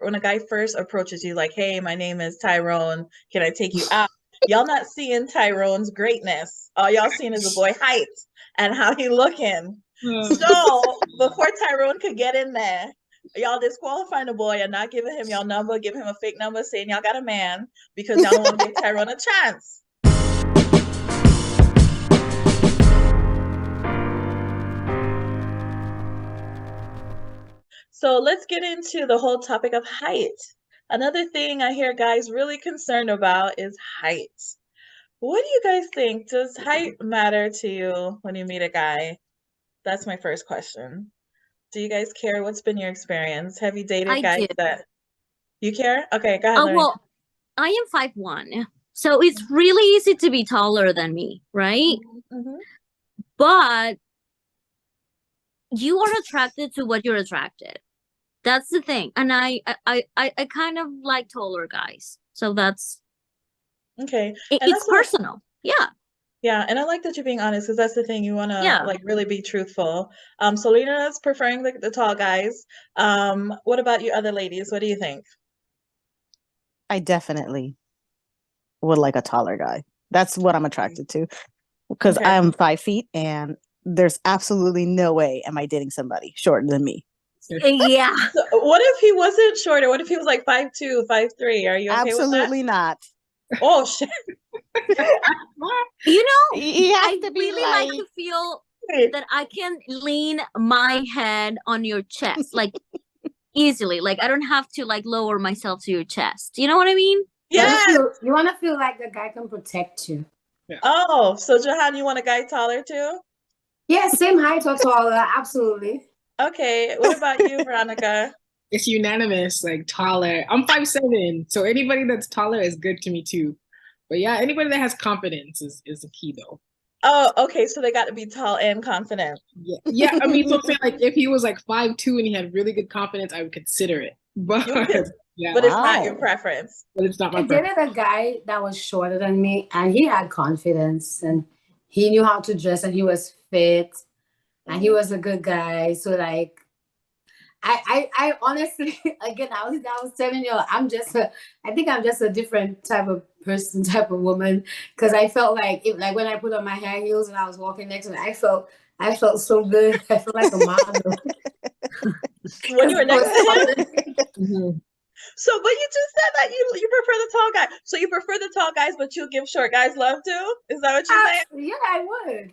when a guy first approaches you, like, hey, my name is Tyrone, can I take you out? Y'all not seeing Tyrone's greatness. All y'all seeing is the boy height and how he looking. So before Tyrone could get in there, y'all disqualifying the boy and not giving him y'all number, giving him a fake number saying y'all got a man because y'all don't want to give Tyrone a chance. So let's get into the whole topic of height. Another thing I hear guys really concerned about is height. What do you guys think? Does height matter to you when you meet a guy? That's my first question. Do you guys care? What's been your experience? Have you dated guys that you care? Okay, go ahead. Well, I am 5'1", so it's really easy to be taller than me, right? Mm-hmm. But you are attracted to what you're attracted. That's the thing. And I kind of like taller guys. So that's okay. It's personal. Yeah. Yeah, and I like that you're being honest because that's the thing. You want to like really be truthful. Selena's preferring the tall guys. What about you other ladies? What do you think? I definitely would like a taller guy. That's what I'm attracted to because I am 5 feet and there's absolutely no way am I dating somebody shorter than me. Yeah. So what if he wasn't shorter? What if he was like 5'2", 5'3"? Are you okay absolutely with that? Not. Oh shit. You know, I really like to feel that I can lean my head on your chest, like easily. Like I don't have to like lower myself to your chest. You know what I mean? Yeah. You want to feel like the guy can protect you. Yeah. Oh, so Jahan, you want a guy taller too? Yeah, same height or taller, absolutely. Okay, what about you, Veronica? It's unanimous, like taller. I'm 5'7", so anybody that's taller is good to me too. But yeah, anybody that has confidence is the key though. Oh, okay, so they got to be tall and confident. Yeah. I mean, so like if he was like 5'2" and he had really good confidence, I would consider it. But yeah, but it's not your preference. But it's not my preference. I dated a guy that was shorter than me, and he had confidence, and he knew how to dress, and he was fit, and he was a good guy. So like, I honestly, again, I was telling you, I think I'm just a different type of person, type of woman, because I felt like when I put on my high heels and I was walking next to him, I felt so good. I felt like a model. When you were next to him? So, but you just said that you prefer the tall guy. So you prefer the tall guys, but you'll give short guys love too? Is that what you're saying? Yeah, I would.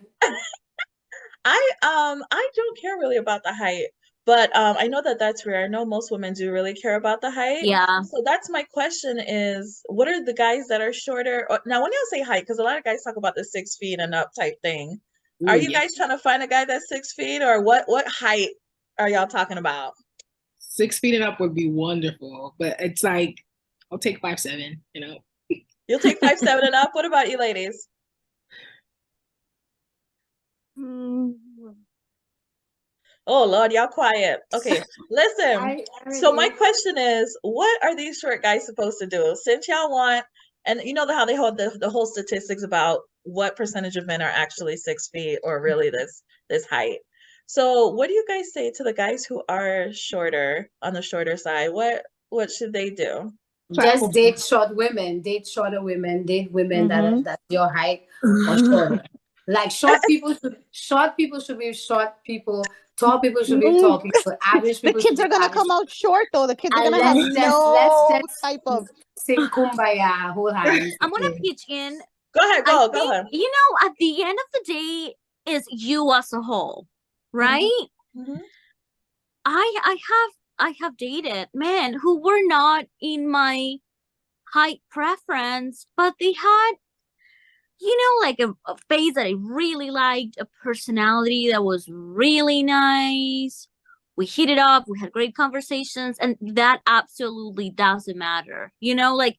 I don't care really about the height. But I know that's rare. I know most women do really care about the height. Yeah. So that's my question is, what are the guys that are shorter? Now, when you say height, because a lot of guys talk about the 6 feet and up type thing. Are you guys trying to find a guy that's 6 feet, or what height are y'all talking about? 6 feet and up would be wonderful, but it's like, I'll take 5'7", you know. You'll take 5'7" and up? What about you ladies? Oh Lord, y'all quiet. Okay, listen. So my question is, what are these short guys supposed to do? Since y'all want, and you know how they hold the whole statistics about what percentage of men are actually 6 feet or really this height. So what do you guys say to the guys who are shorter, on the shorter side? What should they do? Just date short women, date shorter women, date women that's your height or shorter. Like short people should be short people. Tall people should be tall people. Average people. The kids are gonna come out short though. The kids are gonna have no type of sing kumbaya, whole hands. I'm gonna pitch in. Go ahead, go ahead. You know, at the end of the day, is you as a whole, right? Mm-hmm. I have dated men who were not in my height preference, but they had, you know, like a face that I really liked, a personality that was really nice. We hit it up, we had great conversations, and that absolutely doesn't matter. You know, like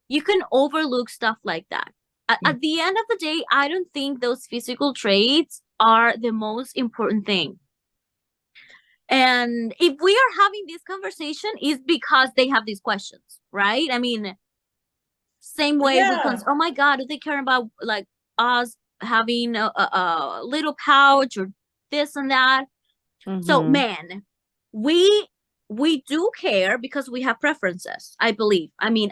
you can overlook stuff like that. At the end of the day, I don't think those physical traits are the most important thing. And if we are having this conversation, is because they have these questions, right? I mean, same way oh my God, do they care about like us having a little pouch or this and that? So man, we we do care because we have preferences, I believe. I mean,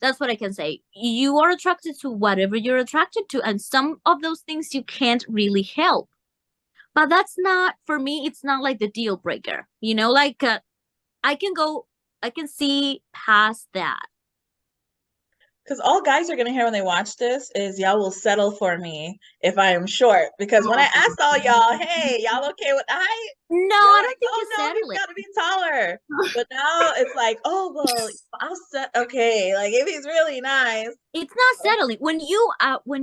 that's what I can say. You are attracted to whatever you're attracted to, and some of those things you can't really help. But that's not, for me, it's not like the deal breaker. You know, like I can see past that. Because all guys are gonna hear when they watch this is y'all will settle for me if I am short. Because when I asked all y'all, hey, y'all okay with the height? No, You're I like, don't think oh you no, settle he's it. gotta be taller. But now it's like, oh well, I'll set okay. Like if he's really nice. It's not settling. When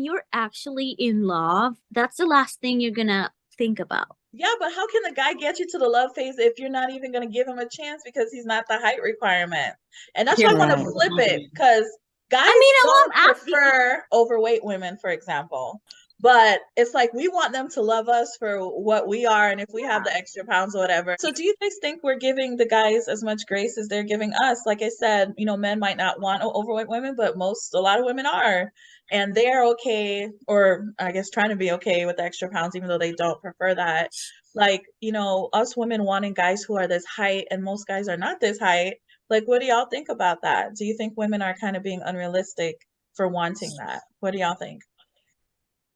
you're actually in love, that's the last thing you're gonna think about. Yeah, but how can the guy get you to the love phase if you're not even gonna give him a chance because he's not the height requirement? And that's why I want to flip it, because guys don't prefer overweight women, for example. But it's like we want them to love us for what we are, and if we have the extra pounds or whatever. So do you guys think we're giving the guys as much grace as they're giving us? Like I said, you know, men might not want overweight women, but a lot of women are. And they're okay, or I guess trying to be okay with the extra pounds, even though they don't prefer that. Like, you know, us women wanting guys who are this height and most guys are not this height. Like, what do y'all think about that? Do you think women are kind of being unrealistic for wanting that? What do y'all think?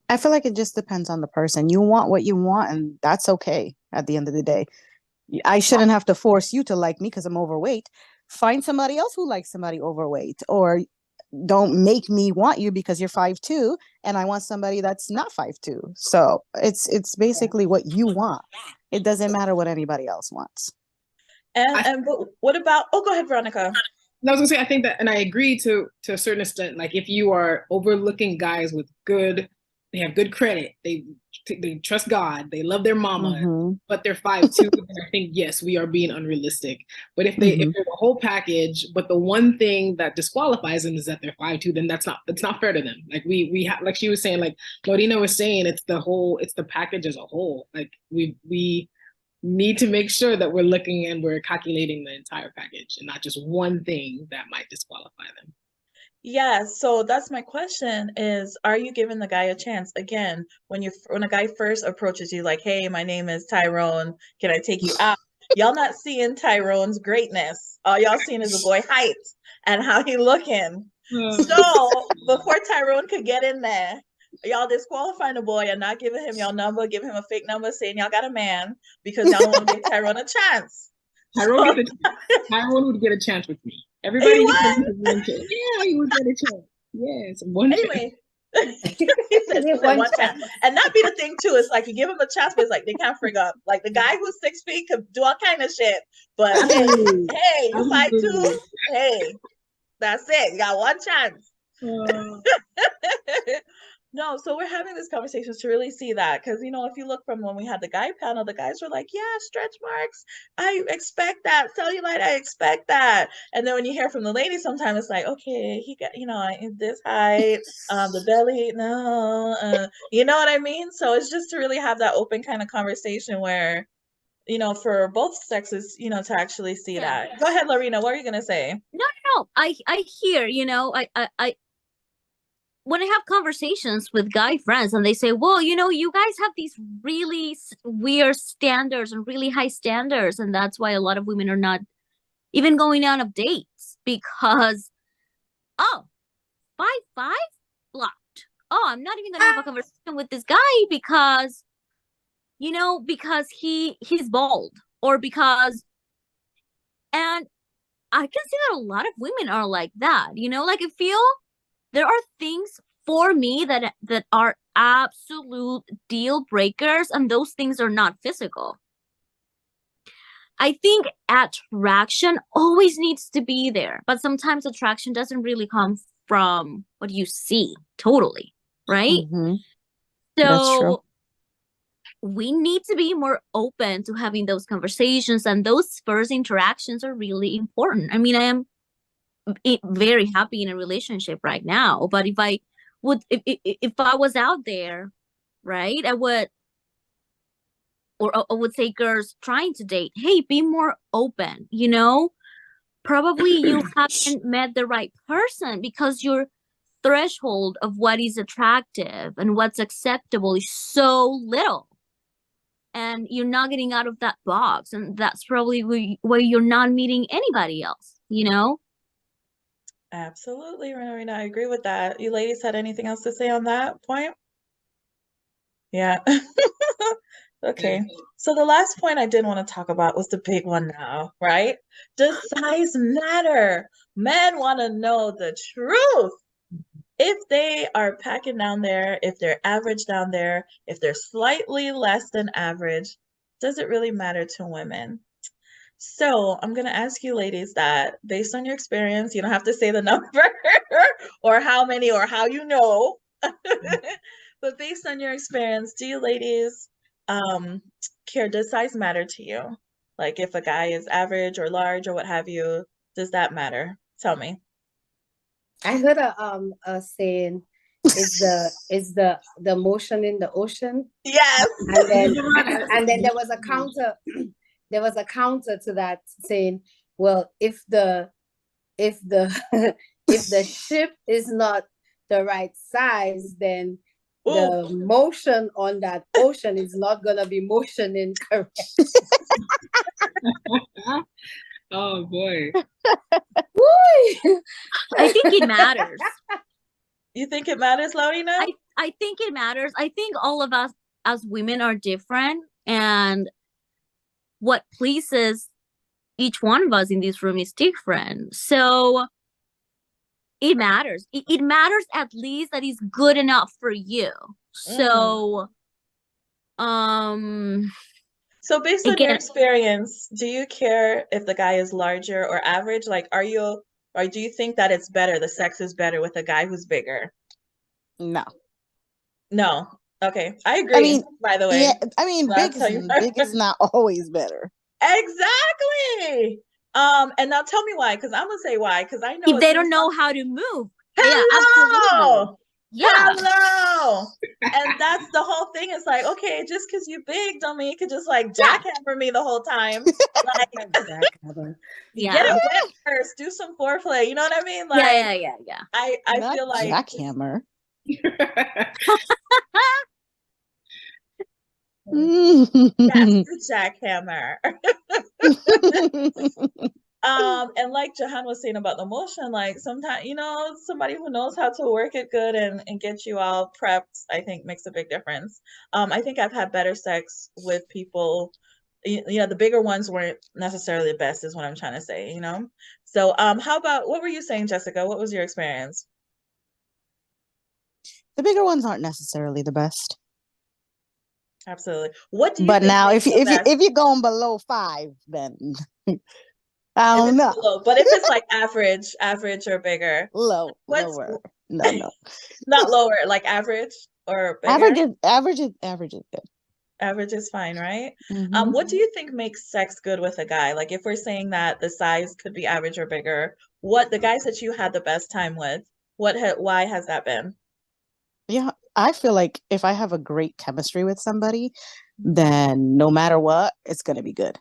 I feel like it just depends on the person. You want what you want, and that's okay at the end of the day. I shouldn't have to force you to like me because I'm overweight. Find somebody else who likes somebody overweight, or don't make me want you because you're 5'2" and I want somebody that's not 5'2". So it's basically what you want. It doesn't matter what anybody else wants. And what about, oh, go ahead, Veronica. I was gonna say, I think that, and I agree to a certain extent, like if you are overlooking guys with they have good credit, they trust God, they love their mama, but they're 5'2", then I think, yes, we are being unrealistic. But if they're the whole package, but the one thing that disqualifies them is that they're 5'2", then it's not fair to them. Like we have, like she was saying, like Lorena was saying, it's the package as a whole. Like we need to make sure that we're looking and we're calculating the entire package and not just one thing that might disqualify them. Yeah, so that's my question is, are you giving the guy a chance? Again, when a guy first approaches you like, hey, my name is Tyrone, can I take you out? Y'all not seeing Tyrone's greatness. All y'all seeing is the boy height and how he looking. So before Tyrone could get in there, y'all disqualifying the boy and not giving him y'all number, giving him a fake number saying y'all got a man because y'all don't want to give Tyrone a chance. Tyrone would get a chance with me. Everybody would. Yeah, he would get a chance. Yes, anyway. He said one chance. And that be the thing too. It's like you give him a chance, but it's like they can't frig up. Like the guy who's 6 feet could do all kind of shit. But hey, you 5'2", hey, that's it. You got one chance. No, so we're having these conversations to really see that, because, you know, if you look from when we had the guy panel, the guys were like, yeah, stretch marks, I expect that. Cellulite, I expect that. And then when you hear from the ladies, sometimes it's like, okay, he got, you know, this height, the belly, no, you know what I mean? So it's just to really have that open kind of conversation where, you know, for both sexes, you know, to actually see that. Go ahead, Lorena, what are you going to say? No, I hear, you know, I when I have conversations with guy friends and they say, well, you know, you guys have these really weird standards and really high standards. And that's why a lot of women are not even going on of dates because, 5'5" blocked. Oh, I'm not even going to have a conversation with this guy because, you know, because he's bald or because, and I can see that a lot of women are like that, you know, like I feel there are things for me that are absolute deal breakers, and those things are not physical. I think attraction always needs to be there, but sometimes attraction doesn't really come from what you see totally, right? So we need to be more open to having those conversations, and those first interactions are really important. I mean, I am very happy in a relationship right now, but if I was out there, right, I would say girls trying to date, hey, be more open, you know, probably you haven't met the right person because your threshold of what is attractive and what's acceptable is so little. and you're not getting out of that box, and that's probably where you're not meeting anybody else, you know? Absolutely, Marina. I agree with that. You ladies had anything else to say on that point? Yeah. Okay. So the last point I did want to talk about was the big one now, right? Does size matter? Men want to know the truth. If they are packing down there, if they're average down there, if they're slightly less than average, does it really matter to women? So I'm going to ask you ladies that based on your experience, you don't have to say the number or how many or how you know, but based on your experience, do you ladies care, does size matter to you? Like if a guy is average or large or what have you, does that matter? Tell me. I heard a saying, is the motion in the ocean? Yes. And then there was a counter. There was a counter to that saying, well, if the if the ship is not the right size, then the motion on that ocean is not gonna be motioning correct. Oh boy. I think it matters. You think it matters, Laurina? I think it matters. I think all of us as women are different, and what pleases each one of us in this room is different. So it matters. It matters at least that it's good enough for you. So so based on your experience, do you care if the guy is larger or average? Like, or do you think that it's better, the sex is better with a guy who's bigger? No. Okay. I agree. I mean, by the way. Yeah, I mean, big is not always better. Exactly. And now tell me why, because I'm gonna say why, because I know if they don't know how to move. Hello! Yeah, absolutely. Yeah. Hello. And that's the whole thing. It's like, okay, just because you big don't mean you could just like jackhammer me the whole time. Like get it wet first, do some foreplay. You know what I mean? Like yeah. I feel like jackhammer. That's the jackhammer. And like Jahan was saying about the motion, like sometimes, you know, somebody who knows how to work it good and get you all prepped, I think makes a big difference. I think I've had better sex with people, you know, the bigger ones weren't necessarily the best is what I'm trying to say, you know? So how about, what were you saying, Jessica? What was your experience? The bigger ones aren't necessarily the best. Absolutely. What do you But think now if you're going below 5, then I don't know. Low, but if it's like average or bigger, lower. No. Not lower, like average or bigger? Average is good. Average is fine, right? Mm-hmm. What do you think makes sex good with a guy? Like if we're saying that the size could be average or bigger, what the guys that you had the best time with, why has that been? Yeah, I feel like if I have a great chemistry with somebody, then no matter what, it's going to be good.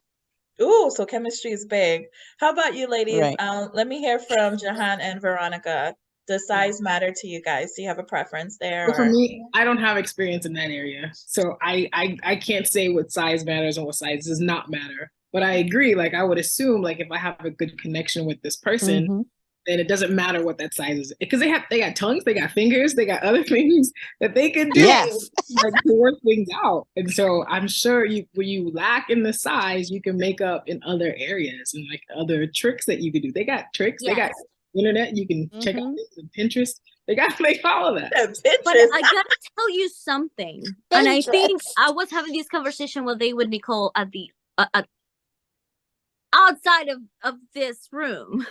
Ooh, so chemistry is big. How about you ladies? Right. Let me hear from Jahan and Veronica. Does size matter to you guys? Do you have a preference there? Well, for me, I don't have experience in that area. So I can't say what size matters and what size does not matter. But I agree, like I would assume like if I have a good connection with this person, then it doesn't matter what that size is. Because they got tongues, they got fingers, they got other things that they can do like, to work things out. And so I'm sure when you lack in the size, you can make up in other areas and like other tricks that you could do. They got tricks, they got internet, you can check out Pinterest. They got like all of that. But I gotta tell you something. And I think I was having this conversation with Nicole at the outside of this room.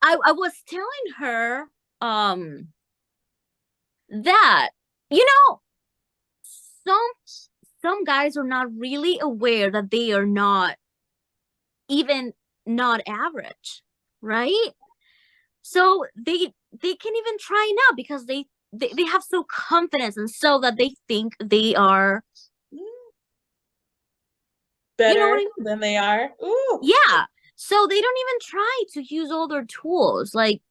I was telling her that, you know, some guys are not really aware that they are not average, right? So they can even try now because they have so confidence and so that they think they are better than they are. Ooh. Yeah. So they don't even try to use all their tools, like,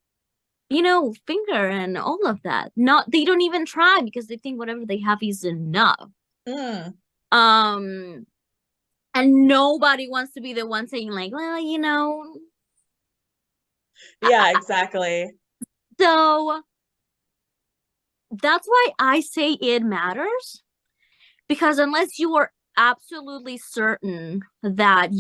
you know, finger and all of that. They don't even try because they think whatever they have is enough. And nobody wants to be the one saying like, well, you know. Yeah, exactly. So that's why I say it matters, because unless you are absolutely certain that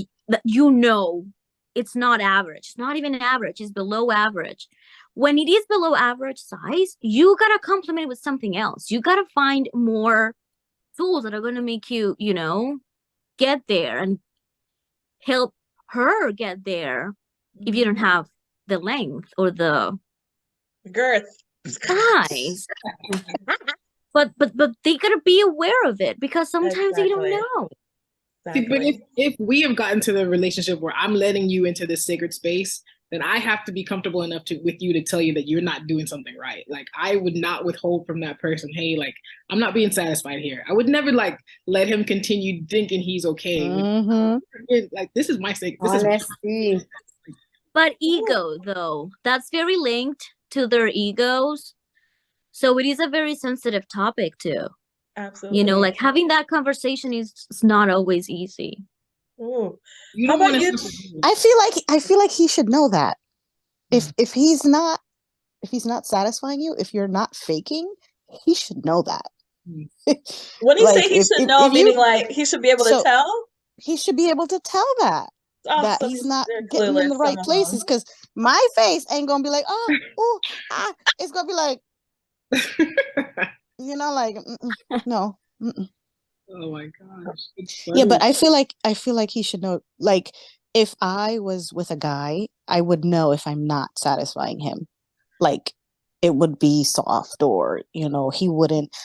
you know it's not average, it's not even average, it's below average. When it is below average size, you gotta complement it with something else. You gotta find more tools that are gonna make you, you know, get there and help her get there if you don't have the length or the girth size. but they gotta be aware of it, because sometimes they don't know. See, but if we have gotten to the relationship where I'm letting you into this sacred space, then I have to be comfortable enough with you to tell you that you're not doing something right. Like, I would not withhold from that person, hey, like, I'm not being satisfied here. I would never like let him continue thinking he's okay. Like, this is my sake. This is but ego, though, that's very linked to their egos. So it is a very sensitive topic too. Absolutely. You know, like having that conversation is not always easy. Ooh. How about you? I feel like he should know that. If he's not satisfying you, if you're not faking, he should know that. When you say he should know, meaning like he should be able to tell? He should be able to tell that. That he's not getting in the right places, because my face ain't gonna be like, it's gonna be like, you know, like, no. Oh my gosh. Yeah, but I feel like he should know. Like, if I was with a guy, I would know if I'm not satisfying him. Like, it would be soft, or, you know, he wouldn't.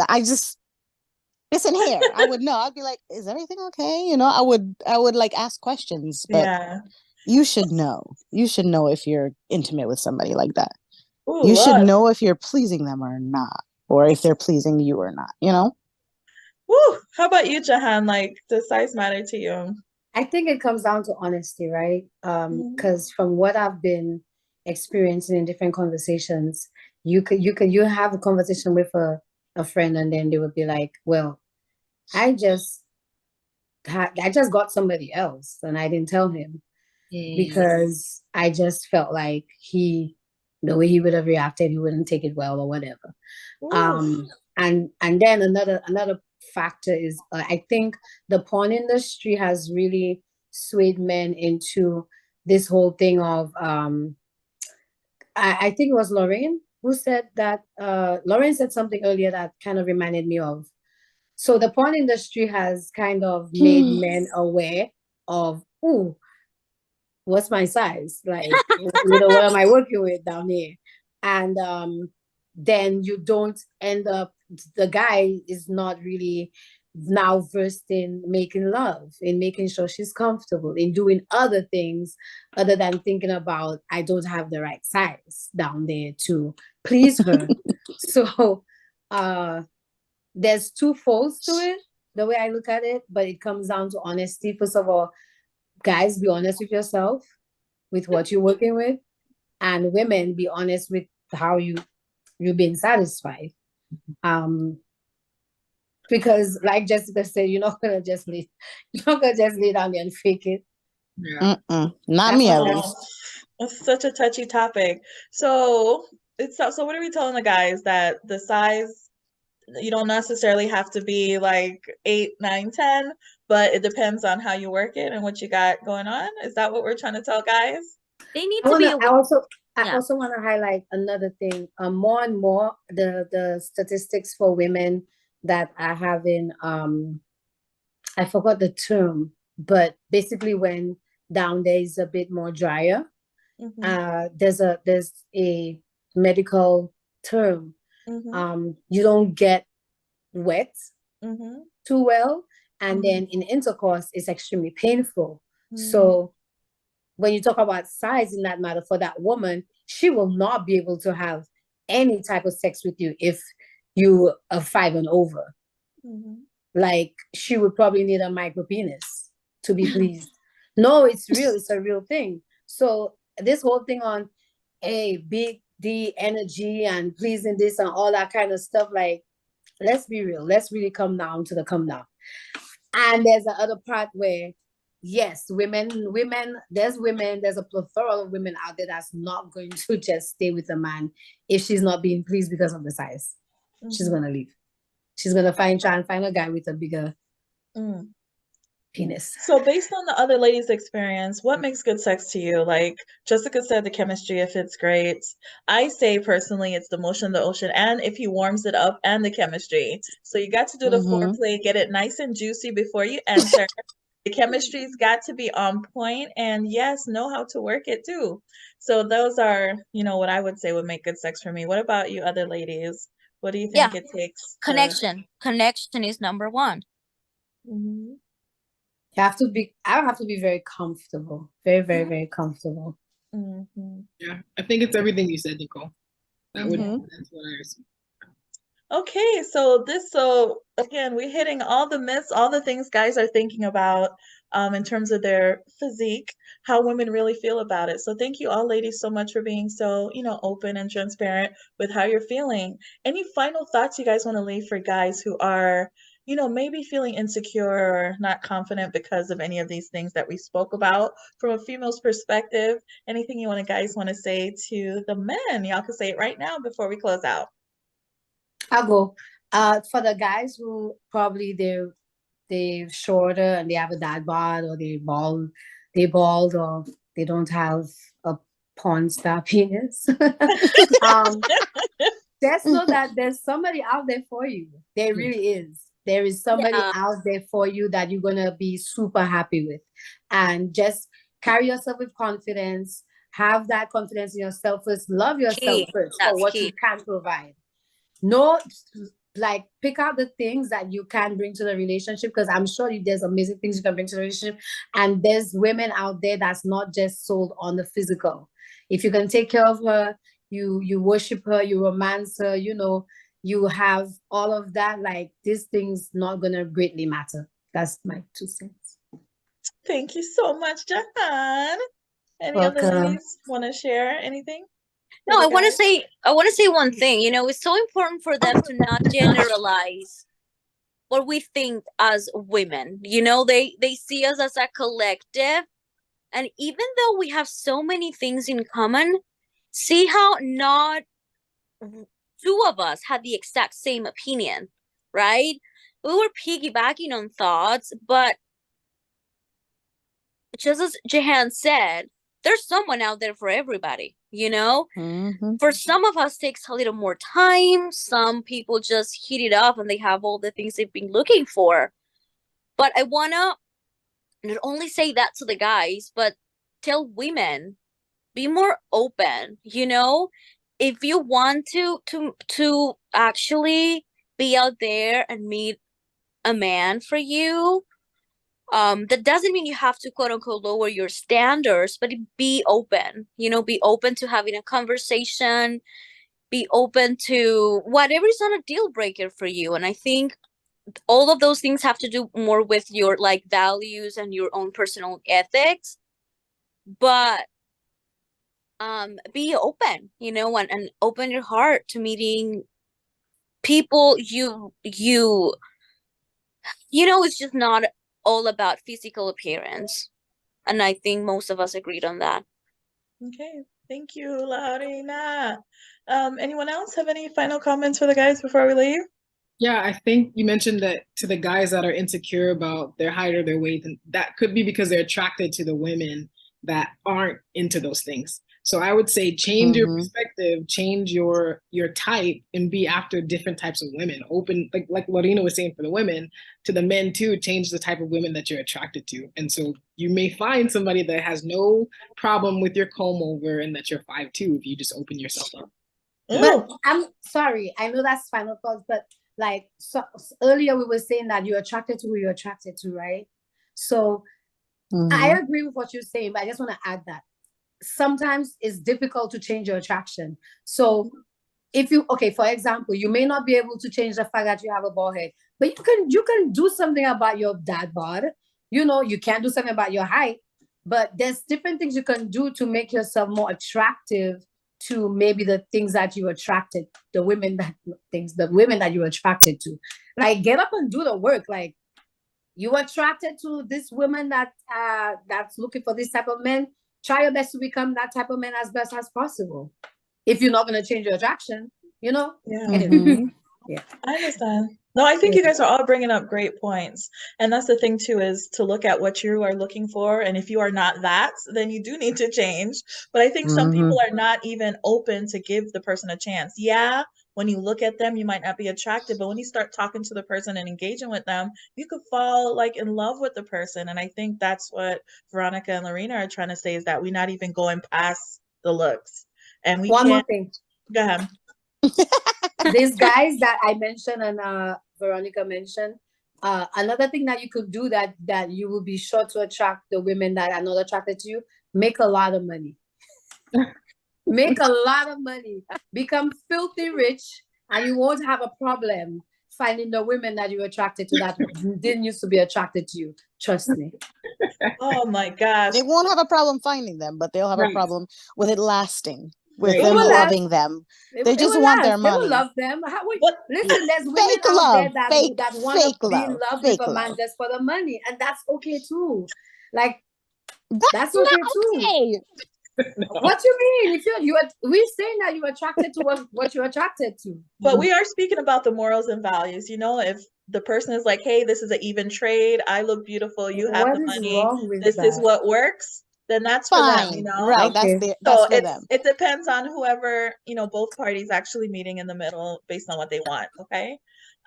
I just, it's in here. I would know. I'd be like, is everything okay? You know, I would like ask questions. But you should know. You should know if you're intimate with somebody like that. Ooh, you should know if you're pleasing them or not, or if they're pleasing you or not, you know? Woo! How about you, Jahan? Like, does size matter to you? I think it comes down to honesty, right? Because from what I've been experiencing in different conversations, you have a conversation with a friend, and then they would be like, well, I just got somebody else and I didn't tell him because I just felt like the way he would have reacted, he wouldn't take it well or whatever. And then another factor is I think the porn industry has really swayed men into this whole thing of I think it was Lorraine who said that Lorraine said something earlier that kind of reminded me of. So the porn industry has kind of made men aware of, what's my size? Like, you know, what am I working with down here? And then you don't end up, the guy is not really now versed in making love, in making sure she's comfortable, in doing other things other than thinking about, I don't have the right size down there to please her. So there's two folds to it, the way I look at it, but it comes down to honesty. First of all, guys, be honest with yourself, with what you're working with, and women, be honest with how you've been satisfied. Because like Jessica said, you're not gonna just lay down there and fake it. Yeah. Not me, at least. It's such a touchy topic. So what are we telling the guys? That the size, you don't necessarily have to be like 8, 9, 10, but it depends on how you work it and what you got going on. Is that what we're trying to tell guys? They need to be aware. I also want to highlight another thing. More and more, the statistics for women that are having, I forgot the term, but basically when down there is a bit more drier, there's a medical term. You don't get wet too well, and then in intercourse it's extremely painful. So when you talk about size in that matter, for that woman, she will not be able to have any type of sex with you if you are 5 and over. Like, she would probably need a micro penis to be pleased. No, it's real. It's a real thing. So this whole thing on a big D energy and pleasing this and all that kind of stuff, like, let's be real. Let's really come down to the come down. And there's the other part where, yes, women, there's a plethora of women out there that's not going to just stay with a man if she's not being pleased because of the size. Mm-hmm. She's going to leave. She's going to try and find a guy with a bigger penis. So based on the other ladies' experience, what makes good sex to you? Like Jessica said, the chemistry, if it's great. I say personally, it's the motion, the ocean, and if he warms it up and the chemistry. So you got to do the foreplay, get it nice and juicy before you enter. The chemistry's got to be on point, and yes, know how to work it too. So those are, what I would say would make good sex for me. What about you other ladies? What do you think it takes? Connection is number one. Mm-hmm. I have to be very comfortable. Very, very, very comfortable. Mm-hmm. Yeah, I think it's everything you said, Nicole. That's what I assume. Okay, so again, we're hitting all the myths, all the things guys are thinking about in terms of their physique, how women really feel about it. So thank you all ladies so much for being so, open and transparent with how you're feeling. Any final thoughts you guys want to leave for guys who are, maybe feeling insecure or not confident because of any of these things that we spoke about from a female's perspective? Anything you guys want to say to the men? Y'all can say it right now before we close out. I'll go. For the guys who probably they're shorter and they have a dad bod, or they bald, or they don't have a porn star penis. Just know that there's somebody out there for you. There really is. There is somebody out there for you that you're gonna be super happy with, and just carry yourself with confidence. Have that confidence in yourself first. Love yourself first for what you can provide. No, pick out the things that you can bring to the relationship, because I'm sure there's amazing things you can bring to the relationship. And there's women out there that's not just sold on the physical. If you can take care of her, you worship her, you romance her, you have all of that, these things not gonna greatly matter. That's my 2 cents. Thank you so much, Jahan. Any other ladies want to share anything? No, I want to say one thing. It's so important for them to not generalize what we think as women. They see us as a collective, and even though we have so many things in common, see how not 2 of us had the exact same opinion, right? We were piggybacking on thoughts, but just as Jahan said, there's someone out there for everybody, For some of us, takes a little more time. Some people just heat it up and they have all the things they've been looking for. But I want to not only say that to the guys, but tell women, be more open, If you want to actually be out there and meet a man for you, that doesn't mean you have to quote unquote lower your standards, but be open, be open to having a conversation, be open to whatever is not a deal breaker for you. And I think all of those things have to do more with your values and your own personal ethics, but be open, and open your heart to meeting people. It's just not all about physical appearance, and I think most of us agreed on that. Okay, thank you, Laurina. Anyone else have any final comments for the guys before we leave? Yeah, I think you mentioned that to the guys that are insecure about their height or their weight, and that could be because they're attracted to the women that aren't into those things. So I would say change your perspective, change your type, and be after different types of women. Open, like Laurina was saying for the women, to the men too, change the type of women that you're attracted to. And so you may find somebody that has no problem with your comb over and that you're 5'2" if you just open yourself up. But I'm sorry, I know that's final thoughts, but earlier we were saying that you're attracted to who you're attracted to, right? So I agree with what you're saying, but I just want to add that sometimes it's difficult to change your attraction. So if for example, you may not be able to change the fact that you have a bald head, but you can do something about your dad bod. You can't do something about your height, but there's different things you can do to make yourself more attractive to maybe the things that you attracted, the women that you attracted to. Like, get up and do the work. Like, you attracted to this woman that's looking for this type of man. Try your best to become that type of man as best as possible. If you're not going to change your attraction, you know. Yeah. Anyway. Yeah, I understand. No, I think you guys are all bringing up great points. And that's the thing too, is to look at what you are looking for. And if you are not that, then you do need to change. But I think some people are not even open to give the person a chance. Yeah, when you look at them, you might not be attracted, but when you start talking to the person and engaging with them, you could fall like in love with the person. And I think that's what Veronica and Lorena are trying to say, is that we're not even going past the looks. And we one more thing. Go ahead. These guys that I mentioned and Veronica mentioned, another thing that you could do that you will be sure to attract the women that are not attracted to you, make a lot of money. Make a lot of money. Become filthy rich, and you won't have a problem finding the women that you're attracted to that didn't used to be attracted to you. Trust me. Oh my gosh. They won't have a problem finding them, but they'll have a problem with it lasting. With It them will loving them. They just want their money. They will love them. Listen, there's women Fake out love. there Fake- that want fake to be in love. love Fake with a man love. just for the money. And that's okay too. Like, that's not okay too. okay. What you mean? If we're saying that you're attracted to what you're attracted to. But we are speaking about the morals and values. You know, if the person is like, hey, this is an even trade, I look beautiful, you have the money, this is what works, then that's for them, you know? Right, Okay. that's So for them. it depends on whoever, you know, both parties actually meeting in the middle based on what they want, okay?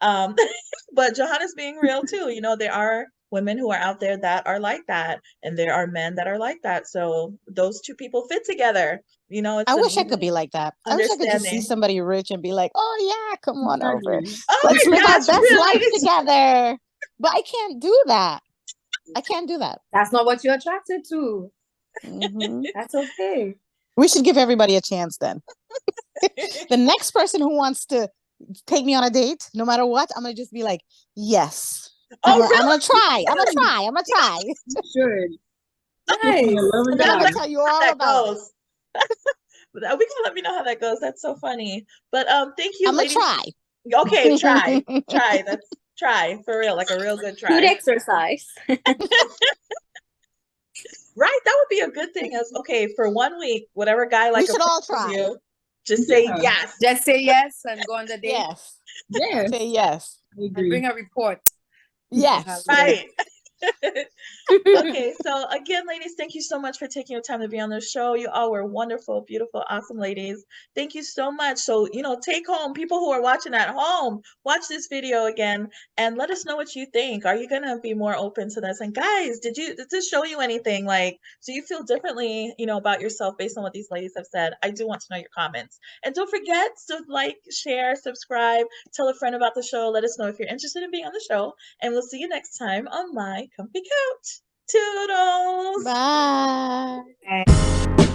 But Johanna's being real too. You know, there are women who are out there that are like that, and there are men that are like that. So those two people fit together. You know, it's I wish I could be like that. I wish I could just see understanding. somebody rich and be like, oh yeah, come on over. Oh Let's my live our gosh, best really? life together. But I can't do that. I can't do that. That's not what you're attracted to. Mhm. That's okay. We should give everybody a chance then. The next person who wants to take me on a date, no matter what, I'm gonna just be like, yes. Oh, I'm really? gonna try. I'm gonna try. You should. Nice. I'm gonna tell you all That about it. goes. We can let me know how that goes. That's so funny. But thank you, I'm gonna ladies. try. Okay, try. That's try for real, like a real good try. Good exercise. Right? That would be a good thing. As okay, for 1 week, whatever guy like should all approaches try. you, just say Yeah. yes. Just say yes and go on the date. Yes. Yes, Say yes. I And agree. bring a report. Yes. Right. Okay, so again, ladies, thank you so much for taking your time to be on the show. You all were wonderful, beautiful, awesome ladies. Thank you so much. So, you know, take home, people who are watching at home, watch this video again and let us know what you think. Are you going to be more open to this? And guys, did this show you anything? Like, do you feel differently, you know, about yourself based on what these ladies have said? I do want to know your comments. And don't forget to like, share, subscribe, tell a friend about the show. Let us know if you're interested in being on the show. And we'll see you next time on My Comfy Couch. Toodles! Bye. Okay.